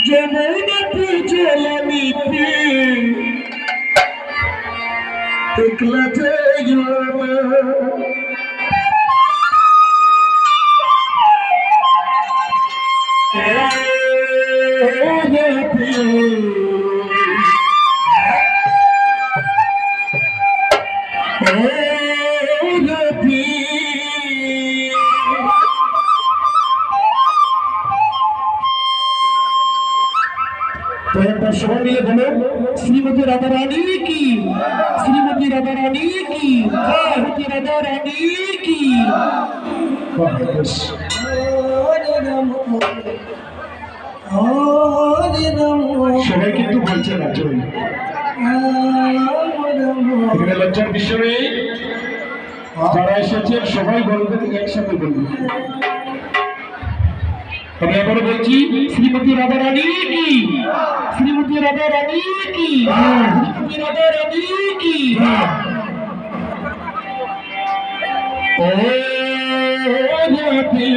जमुनती जलनीती एकलते तो एक बार सबाई मिले बोलो श्रीमती राधा रानी की, श्रीमती राधा रानी की, श्रीमती राधा रानी की। সবাই কিন্তু বলছে না চল এখানে লজ্জার বিষয় নেই, যারা এসেছেন সবাই বলবেন একসাথে বলবেন। আমি আবার বলছি শ্রীমতী রাধা রানী কি, শ্রীমতী রাধা রানী কি, শ্রীমতী রাধা রানী কি। ও রাধে